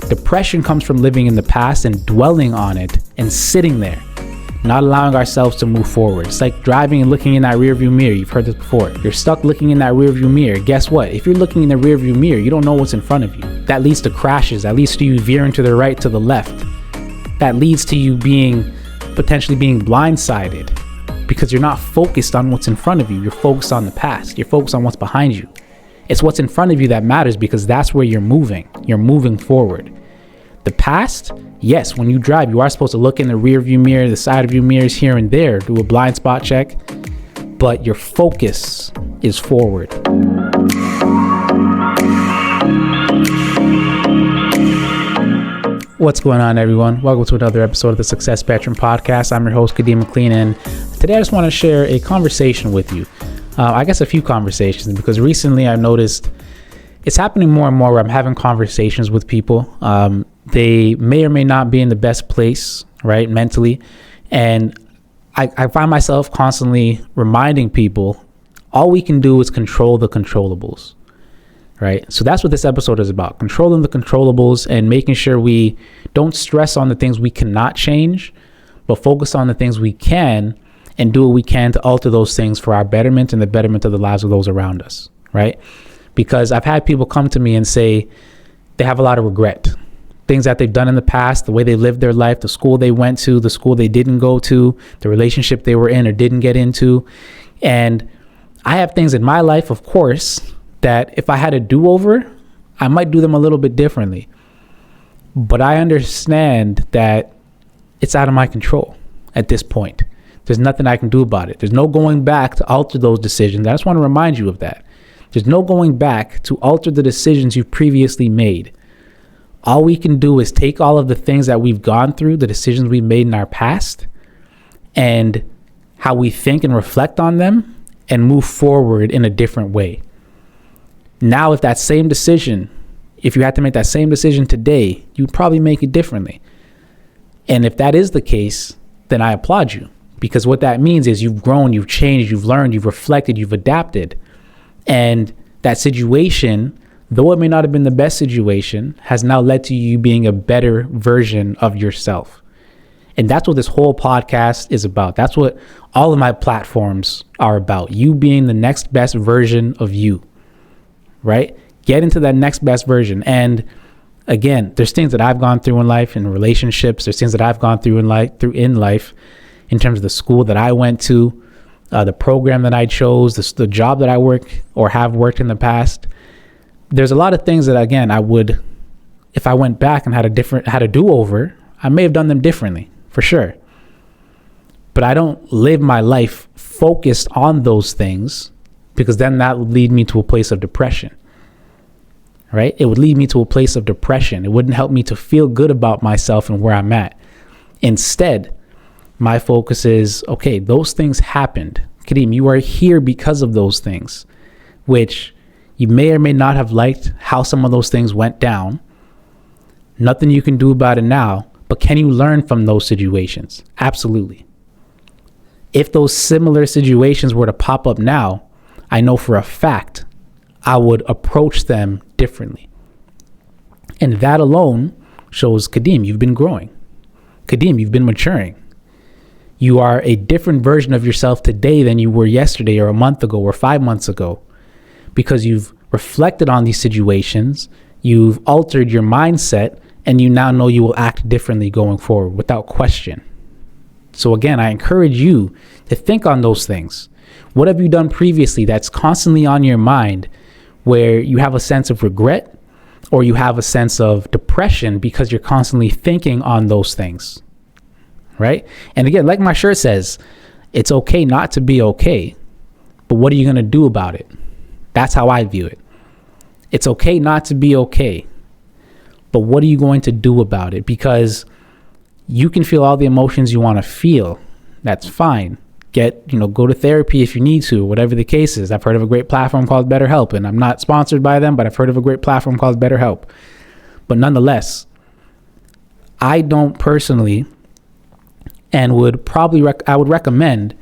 Depression comes from living in the past and dwelling on it and sitting there, not allowing ourselves to move forward. It's like driving and looking in that rearview mirror. You've heard this before. You're stuck looking in that rearview mirror. Guess what? If you're looking in the rearview mirror, you don't know what's in front of you. That leads to crashes. That leads to you veering to the right, to the left. That leads to you potentially being blindsided because you're not focused on what's in front of you. You're focused on the past. You're focused on what's behind you. It's what's in front of you that matters because that's where you're moving. You're moving forward. The past, yes, when you drive, you are supposed to look in the rear view mirror, the side view mirrors here and there, do a blind spot check, but your focus is forward. What's going on, everyone? Welcome to another episode of the Success Spectrum Podcast. I'm your host, Kadeem, and today I just want to share a conversation with you. I guess a few conversations, because recently I've noticed it's happening more and more where I'm having conversations with people. They may or may not be in the best place, right, mentally. And I find myself constantly reminding people all we can do is control the controllables, right? So that's what this episode is about, controlling the controllables and making sure we don't stress on the things we cannot change, but focus on the things we can and do what we can to alter those things for our betterment and the betterment of the lives of those around us, right? Because I've had people come to me and say they have a lot of regret. Things that they've done in the past, the way they lived their life, the school they went to, the school they didn't go to, the relationship they were in or didn't get into. And I have things in my life, of course, that if I had a do-over, I might do them a little bit differently. But I understand that it's out of my control at this point. There's nothing I can do about it. There's no going back to alter those decisions. I just want to remind you of that. There's no going back to alter the decisions you've previously made. All we can do is take all of the things that we've gone through, the decisions we've made in our past, and how we think and reflect on them and move forward in a different way. Now, if you had to make that same decision today, you'd probably make it differently. And if that is the case, then I applaud you. Because what that means is you've grown, you've changed, you've learned, you've reflected, you've adapted. And that situation, though it may not have been the best situation, has now led to you being a better version of yourself. And that's what this whole podcast is about. That's what all of my platforms are about. You being the next best version of you, right? Get into that next best version. And again, there's things that I've gone through in life, in relationships. There's things that I've gone through in life, in terms of the school that I went to, the program that I chose, the job that I work or have worked in the past. There's a lot of things that, again, I would, if I went back and had a do-over, I may have done them differently, for sure. But I don't live my life focused on those things, because then that would lead me to a place of depression, right? It would lead me to a place of depression. It wouldn't help me to feel good about myself and where I'm at. Instead, my focus is, okay, those things happened. Kadeem, you are here because of those things, which you may or may not have liked how some of those things went down. Nothing you can do about it now, but can you learn from those situations? Absolutely. If those similar situations were to pop up now, I know for a fact I would approach them differently. And that alone shows, Kadeem, you've been growing. Kadeem, you've been maturing. You are a different version of yourself today than you were yesterday or a month ago or 5 months ago, because you've reflected on these situations, you've altered your mindset, and you now know you will act differently going forward without question. So again, I encourage you to think on those things. What have you done previously that's constantly on your mind, where you have a sense of regret or you have a sense of depression because you're constantly thinking on those things? Right? And again, like my shirt says, it's okay not to be okay, but what are you going to do about it? That's how I view it. It's okay not to be okay, but what are you going to do about it? Because you can feel all the emotions you want to feel. That's fine. Go to therapy if you need to, whatever the case is. I've heard of a great platform called BetterHelp, and I'm not sponsored by them, but I've heard of a great platform called BetterHelp. But nonetheless, I don't personally, and I would recommend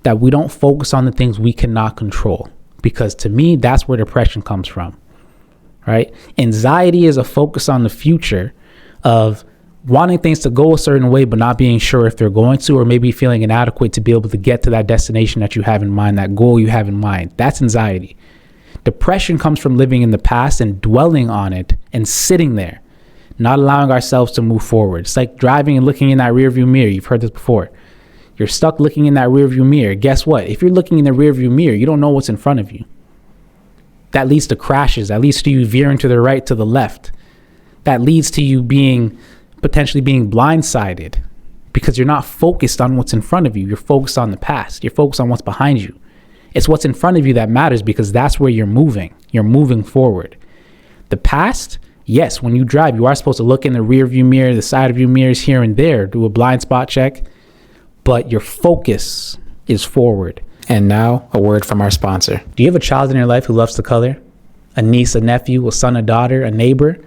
that we don't focus on the things we cannot control, because to me, that's where depression comes from, right? Anxiety is a focus on the future, of wanting things to go a certain way, but not being sure if they're going to, or maybe feeling inadequate to be able to get to that destination that you have in mind, that goal you have in mind. That's anxiety. Depression comes from living in the past and dwelling on it and sitting there, not allowing ourselves to move forward. It's like driving and looking in that rearview mirror. You've heard this before. You're stuck looking in that rearview mirror. Guess what? If you're looking in the rearview mirror, you don't know what's in front of you. That leads to crashes. That leads to you veering to the right, to the left. That leads to you potentially being blindsided because you're not focused on what's in front of you. You're focused on the past. You're focused on what's behind you. It's what's in front of you that matters because that's where you're moving. You're moving forward. The past, yes, when you drive, you are supposed to look in the rear view mirror, the side of view mirrors here and there, do a blind spot check, but your focus is forward. And now, a word from our sponsor. Do you have a child in your life who loves to color? A niece, a nephew, a son, a daughter, a neighbor?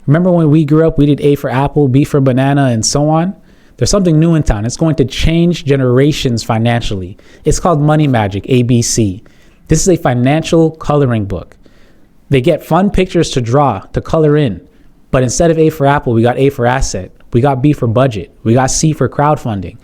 Remember when we grew up, we did A for apple, B for banana, and so on? There's something new in town. It's going to change generations financially. It's called Money Magic, ABC. This is a financial coloring book. They get fun pictures to draw, to color in. But instead of A for apple, we got A for asset. We got B for budget. We got C for crowdfunding.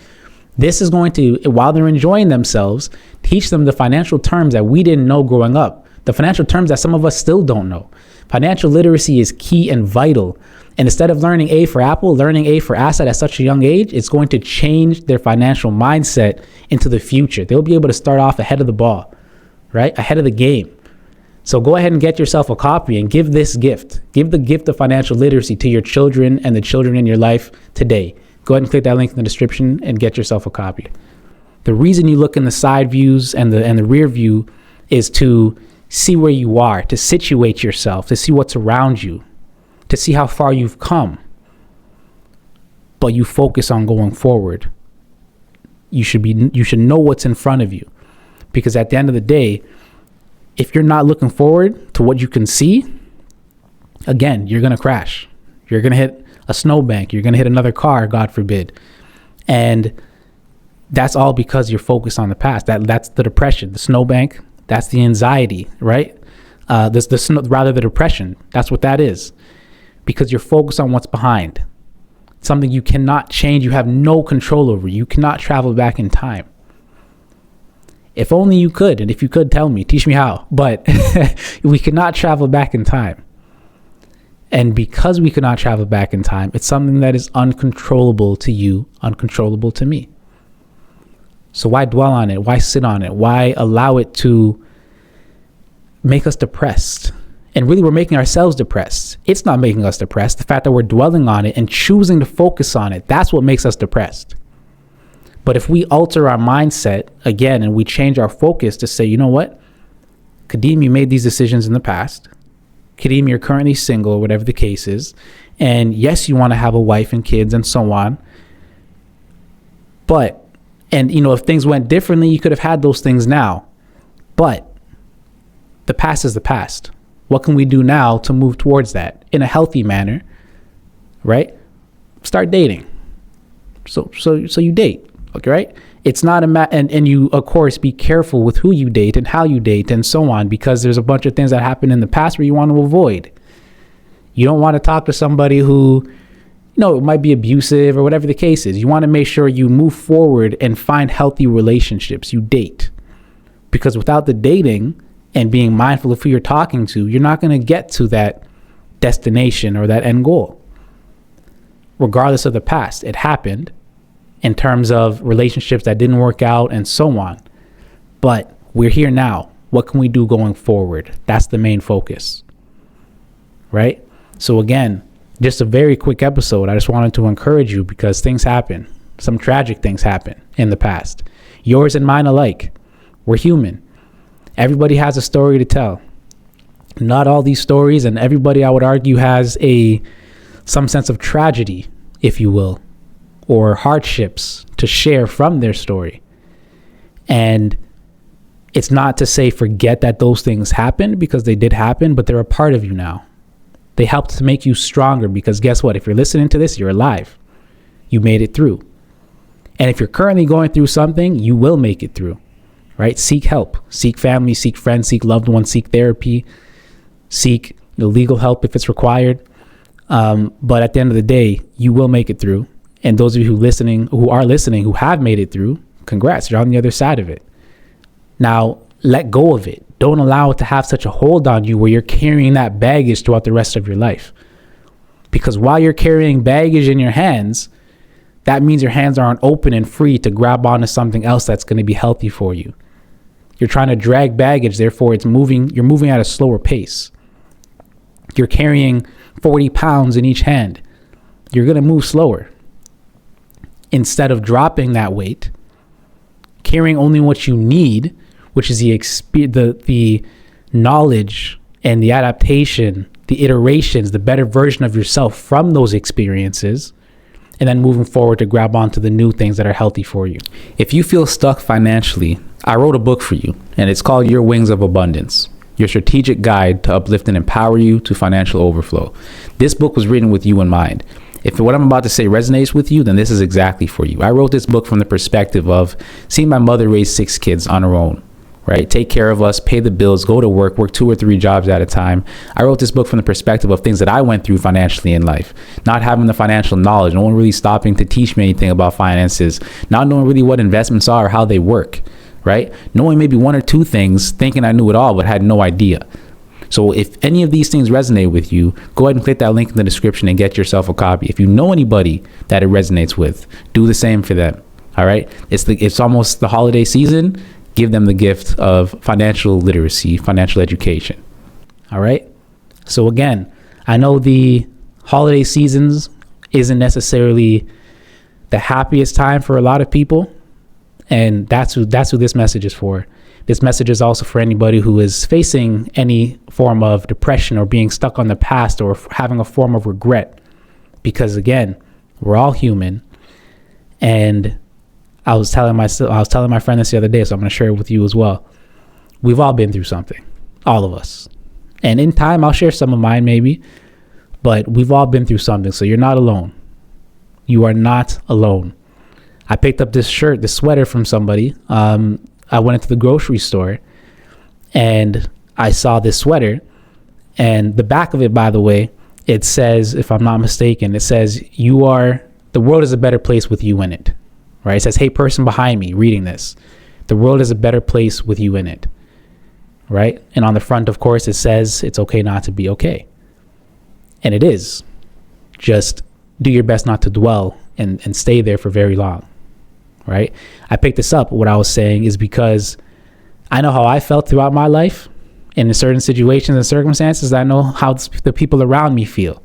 This is going to, while they're enjoying themselves, teach them the financial terms that we didn't know growing up. The financial terms that some of us still don't know. Financial literacy is key and vital. And instead of learning A for apple, learning A for asset at such a young age, it's going to change their financial mindset into the future. They'll be able to start off ahead of the ball, right? Ahead of the game. So go ahead and get yourself a copy and give this gift. Give the gift of financial literacy to your children and the children in your life today. Go ahead and click that link in the description and get yourself a copy. The reason you look in the side views and the rear view is to see where you are, to situate yourself, to see what's around you, to see how far you've come. But you focus on going forward. You should know what's in front of you, because at the end of the day, if you're not looking forward to what you can see, again, you're going to crash. You're going to hit a snowbank. You're going to hit another car, God forbid. And that's all because you're focused on the past. That's the depression, the snowbank. That's the anxiety, right? The depression. That's what that is. Because you're focused on what's behind. Something you cannot change. You have no control over. You cannot travel back in time. If only you could. And if you could, tell me. Teach me how. But we cannot travel back in time. And because we cannot travel back in time, it's something that is uncontrollable to you, uncontrollable to me. So why dwell on it? Why sit on it? Why allow it to make us depressed? And really, we're making ourselves depressed. It's not making us depressed. The fact that we're dwelling on it and choosing to focus on it, that's what makes us depressed. But if we alter our mindset again and we change our focus to say, you know what? Kadeem, you made these decisions in the past. Kadeem, you're currently single, or whatever the case is. And yes, you want to have a wife and kids and so on. And if things went differently, you could have had those things now. But the past is the past. What can we do now to move towards that in a healthy manner, right? Start dating. So you date, okay, right? It's not and you, of course, be careful with who you date and how you date and so on, because there's a bunch of things that happened in the past where you want to avoid. You don't want to talk to somebody who, it might be abusive or whatever the case is. You want to make sure you move forward and find healthy relationships. You date. Because without the dating and being mindful of who you're talking to, you're not going to get to that destination or that end goal. Regardless of the past, it happened in terms of relationships that didn't work out and so on. But we're here now. What can we do going forward? That's the main focus, right? So again, just a very quick episode. I just wanted to encourage you because things happen. Some tragic things happen in the past. Yours and mine alike. We're human. Everybody has a story to tell. Not all these stories, and everybody, I would argue, has some sense of tragedy, if you will, or hardships to share from their story. And it's not to say forget that those things happened, because they did happen, but they're a part of you now. They helped to make you stronger, because guess what? If you're listening to this, you're alive. You made it through. And if you're currently going through something, you will make it through, right? Seek help, seek family, seek friends, seek loved ones, seek therapy, seek legal help if it's required. But at the end of the day, you will make it through. And those of you who are listening, who have made it through, congrats, you're on the other side of it. Now, let go of it. Don't allow it to have such a hold on you where you're carrying that baggage throughout the rest of your life. Because while you're carrying baggage in your hands, that means your hands aren't open and free to grab onto something else that's going to be healthy for you. You're trying to drag baggage, therefore you're moving at a slower pace. You're carrying 40 pounds in each hand. You're going to move slower. Instead of dropping that weight, carrying only what you need, which is the knowledge and the adaptation, the iterations, the better version of yourself from those experiences, and then moving forward to grab onto the new things that are healthy for you. If you feel stuck financially, I wrote a book for you, and it's called Your Wings of Abundance, your strategic guide to uplift and empower you to financial overflow. This book was written with you in mind. If what I'm about to say resonates with you, then this is exactly for you. I wrote this book from the perspective of seeing my mother raise 6 kids on her own, right? Take care of us, pay the bills, go to work 2 or 3 jobs at a time. I wrote this book from the perspective of things that I went through financially in life, not having the financial knowledge, no one really stopping to teach me anything about finances, not knowing really what investments are or how they work, right? Knowing maybe 1 or 2 things, thinking I knew it all, but had no idea. So if any of these things resonate with you, go ahead and click that link in the description and get yourself a copy. If you know anybody that it resonates with, do the same for them. All right. It's almost the holiday season. Give them the gift of financial literacy, financial education. All right. So again, I know the holiday seasons isn't necessarily the happiest time for a lot of people. And that's who this message is for. This message is also for anybody who is facing any form of depression or being stuck on the past or having a form of regret. Because again, we're all human. And I was telling my friend this the other day, so I'm going to share it with you as well. We've all been through something, all of us. And in time, I'll share some of mine maybe, but we've all been through something. So you're not alone. You are not alone. I picked up this sweater from somebody. I went into the grocery store and I saw this sweater, and the back of it, by the way, it says, if I'm not mistaken, it says, the world is a better place with you in it, right? It says, hey, person behind me reading this, the world is a better place with you in it, right? And on the front, of course, it says, it's okay not to be okay. And it is. Just do your best not to dwell and stay there for very long. Right? I picked this up. What I was saying is because I know how I felt throughout my life in certain situations and circumstances. I know how the people around me feel.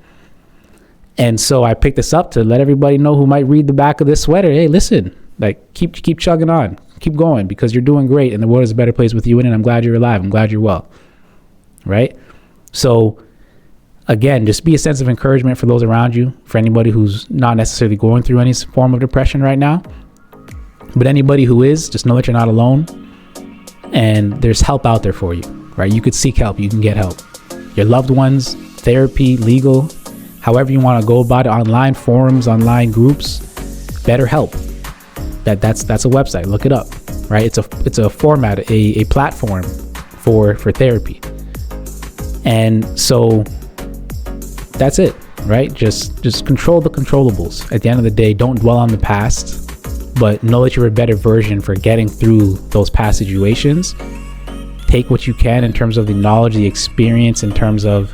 And so I picked this up to let everybody know who might read the back of this sweater. Hey, listen, like keep chugging on, keep going, because you're doing great and the world is a better place with you in it. I'm glad you're alive. I'm glad you're well. Right? So again, just be a sense of encouragement for those around you, for anybody who's not necessarily going through any form of depression right now. But anybody who is, just know that you're not alone, and there's help out there for you, right? You could seek help. You can get help. Your loved ones, therapy, legal, however you want to go about it, online forums, online groups, BetterHelp. That's a website. Look it up, right? It's a format, a platform for therapy. And so that's it, right? Just control the controllables. At the end of the day, don't dwell on the past, but know that you're a better version for getting through those past situations. Take what you can in terms of the knowledge, the experience, in terms of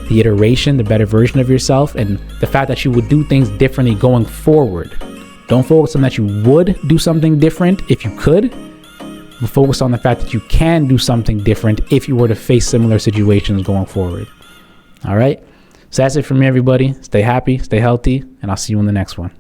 the iteration, the better version of yourself, and the fact that you would do things differently going forward. Don't focus on that you would do something different if you could, but focus on the fact that you can do something different if you were to face similar situations going forward. All right? So that's it from me, everybody. Stay happy, stay healthy, and I'll see you in the next one.